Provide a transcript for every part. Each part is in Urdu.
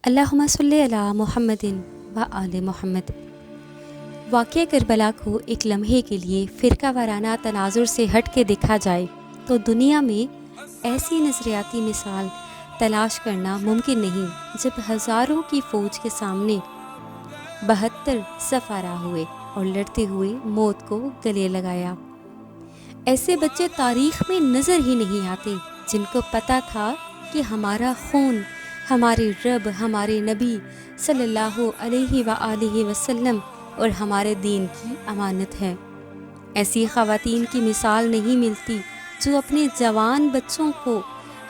اللہم صلی علی محمد و آل محمد۔ واقعہ کربلا کو ایک لمحے کے لیے فرقہ وارانہ تناظر سے ہٹ کے دیکھا جائے تو دنیا میں ایسی نظریاتی مثال تلاش کرنا ممکن نہیں جب ہزاروں کی فوج کے سامنے 72 سفارہ ہوئے اور لڑتے ہوئے موت کو گلے لگایا۔ ایسے بچے تاریخ میں نظر ہی نہیں آتے جن کو پتہ تھا کہ ہمارا خون ہمارے رب، ہمارے نبی صلی اللہ علیہ وآلہ وسلم اور ہمارے دین کی امانت ہے۔ ایسی خواتین کی مثال نہیں ملتی جو اپنے جوان بچوں کو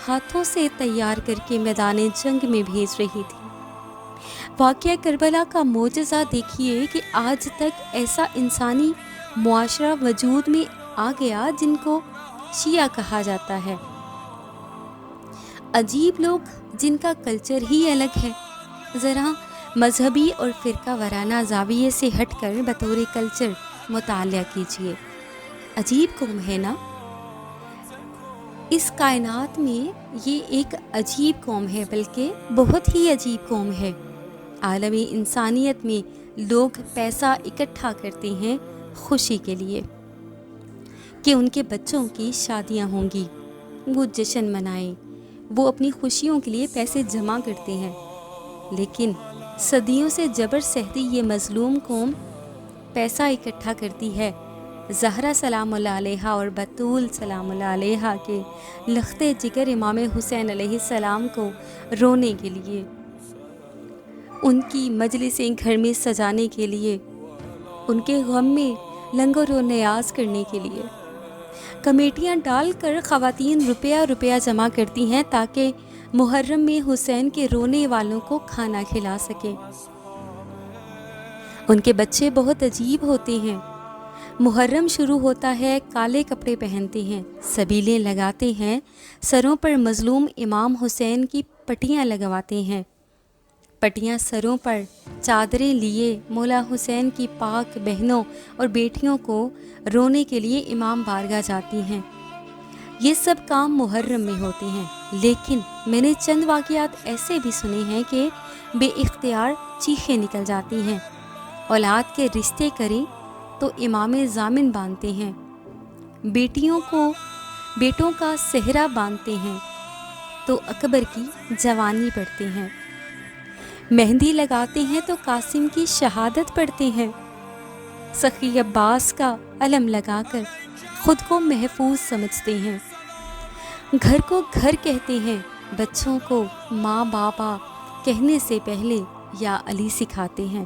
ہاتھوں سے تیار کر کے میدان جنگ میں بھیج رہی تھی۔ واقعہ کربلا کا معجزہ دیکھیے کہ آج تک ایسا انسانی معاشرہ وجود میں آ گیا جن کو شیعہ کہا جاتا ہے۔ عجیب لوگ جن کا کلچر ہی الگ ہے۔ ذرا مذہبی اور فرقہ وارانہ زاویے سے ہٹ کر بطور کلچر مطالعہ کیجیے۔ عجیب قوم ہے نا؟ اس کائنات میں یہ ایک عجیب قوم ہے، بلکہ بہت ہی عجیب قوم ہے۔ عالمی انسانیت میں لوگ پیسہ اکٹھا کرتے ہیں خوشی کے لیے کہ ان کے بچوں کی شادیاں ہوں گی، وہ جشن منائیں، وہ اپنی خوشیوں کے لیے پیسے جمع کرتے ہیں۔ لیکن صدیوں سے جبر سہتی یہ مظلوم قوم پیسہ اکٹھا کرتی ہے زہرا سلام اللہ علیہا اور بطول سلام اللہ علیہا کے لخت جگر امام حسین علیہ السلام کو رونے کے لیے، ان کی مجلسیں گھر میں سجانے کے لیے، ان کے غم میں لنگر و نیاز کرنے کے لیے۔ کمیٹیاں ڈال کر خواتین روپیہ جمع کرتی ہیں تاکہ محرم میں حسین کے رونے والوں کو کھانا کھلا سکیں۔ ان کے بچے بہت عجیب ہوتے ہیں۔ محرم شروع ہوتا ہے، کالے کپڑے پہنتے ہیں، سبیلیں لگاتے ہیں، سروں پر مظلوم امام حسین کی پٹیاں لگواتے ہیں، پٹیاں سروں پر، چادریں لیے مولا حسین کی پاک بہنوں اور بیٹیوں کو رونے کے لیے امام بارگاہ جاتی ہیں۔ یہ سب کام محرم میں ہوتے ہیں، لیکن میں نے چند واقعات ایسے بھی سنے ہیں کہ بے اختیار چیخیں نکل جاتی ہیں۔ اولاد کے رشتے کریں تو امام ضامن باندھتے ہیں، بیٹوں کا صحرا باندھتے ہیں تو اکبر کی جوانی پڑھتے ہیں، مہندی لگاتے ہیں تو قاسم کی شہادت پڑھتے ہیں، سخی عباس کا علم لگا کر خود کو محفوظ سمجھتے ہیں، گھر کو گھر کہتے ہیں، بچوں کو ماں بابا کہنے سے پہلے یا علی سکھاتے ہیں۔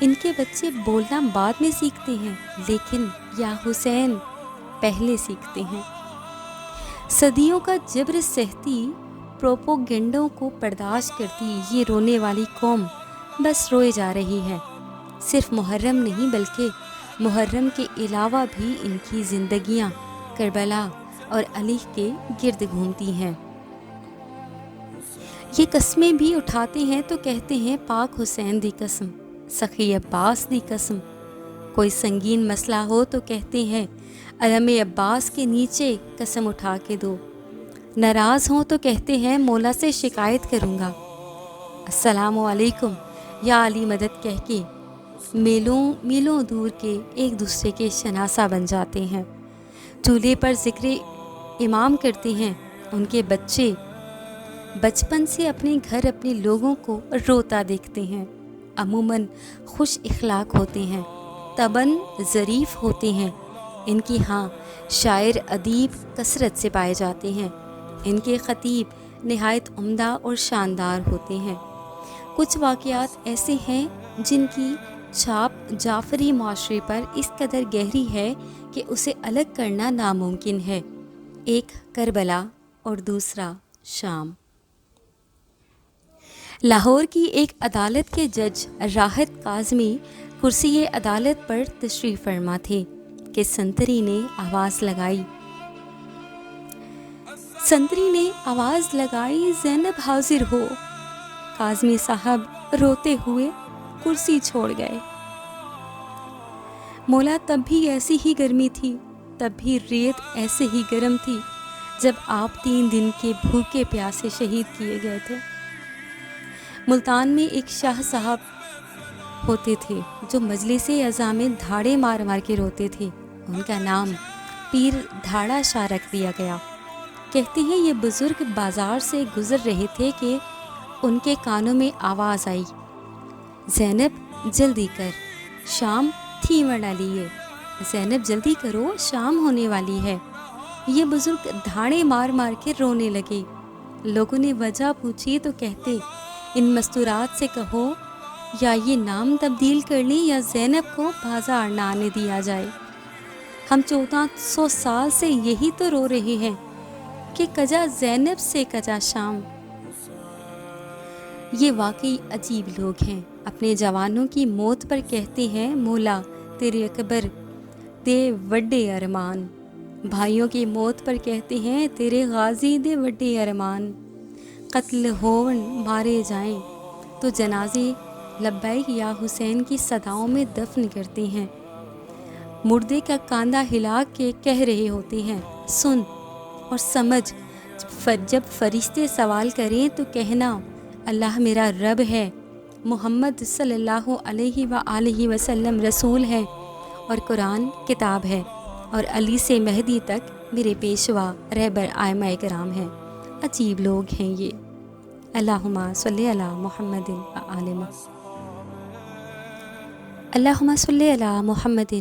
ان کے بچے بولنا بعد میں سیکھتے ہیں، لیکن یا حسین پہلے سیکھتے ہیں۔ صدیوں کا جبر سہتی پروپوگنڈوں کو برداشت کرتی یہ رونے والی قوم بس روئے جا رہی ہے۔ صرف محرم نہیں بلکہ محرم کے علاوہ بھی ان کی زندگیاں کربلا اور علی کے گرد گھومتی ہیں۔ یہ قسمیں بھی اٹھاتے ہیں تو کہتے ہیں پاک حسین دی قسم، سخی عباس دی قسم۔ کوئی سنگین مسئلہ ہو تو کہتے ہیں علم عباس کے نیچے قسم اٹھا کے دو۔ ناراض ہوں تو کہتے ہیں مولا سے شکایت کروں گا۔ السلام علیکم یا علی مدد کہہ کے میلوں دور کے ایک دوسرے کے شناسہ بن جاتے ہیں۔ چولہے پر ذکر امام کرتے ہیں، ان کے بچے بچپن سے اپنے گھر اپنے لوگوں کو روتا دیکھتے ہیں۔ عموماً خوش اخلاق ہوتے ہیں، طبعاً ظریف ہوتے ہیں۔ ان کی ہاں شاعر ادیب کثرت سے پائے جاتے ہیں، ان کے خطیب نہایت عمدہ اور شاندار ہوتے ہیں۔ کچھ واقعات ایسے ہیں جن کی چھاپ جعفری معاشرے پر اس قدر گہری ہے کہ اسے الگ کرنا ناممکن ہے۔ ایک کربلا اور دوسرا شام۔ لاہور کی ایک عدالت کے جج راحت کاظمی کرسی عدالت پر تشریف فرما تھے کہ سنتری نے آواز لگائی زینب حاضر ہو۔ کاظمی صاحب روتے ہوئے کرسی چھوڑ گئے۔ مولا تب بھی ایسی ہی گرمی تھی، تب بھی ریت ایسے ہی گرم تھی جب آپ 3 دن کے بھوکے پیاسے شہید کیے گئے تھے۔ ملتان میں ایک شاہ صاحب ہوتے تھے جو مجلس اعضاء میں دھاڑے مار مار کے روتے تھے. ان کا نام پیر دھاڑا شاہ رکھ دیا گیا. کہتے ہیں یہ بزرگ بازار سے گزر رہے تھے کہ ان کے کانوں میں آواز آئی، زینب جلدی کر، شام تھیوڑ ڈالی ہے، زینب جلدی کرو، شام ہونے والی ہے. یہ بزرگ دھاڑے مار مار کے رونے لگے. لوگوں نے وجہ پوچھی تو کہتے، ان مستورات سے کہو یا یہ نام تبدیل کر لیں یا زینب کو بازار نہ آنے دیا جائے. ہم 1400 سال سے یہی تو رو رہے ہیں کہ کجا زینب سے کجا شام. یہ واقعی عجیب لوگ ہیں. اپنے جوانوں کی موت پر کہتے ہیں، مولا تیرے اکبر دے وڈے ارمان. بھائیوں کی موت پر کہتے ہیں، تیرے غازی دے وڈے ارمان. قتل ہون مارے جائیں تو جنازے لبیک یا حسین کی صداؤں میں دفن کرتے ہیں. مردے کا کاندھا ہلا کے کہہ رہے ہوتے ہیں، سن اور سمجھ. جب فرشتے سوال کریں تو کہنا، اللہ میرا رب ہے، محمد صلی اللہ علیہ وآلہ وسلم رسول ہے، اور قرآن کتاب ہے، اور علی سے مہدی تک میرے پیشوا رہبر ائمہ کرام ہیں. عجیب لوگ ہیں یہ. اللہم صلی علی محمد وآل محمد. اللہم صلی علی محمد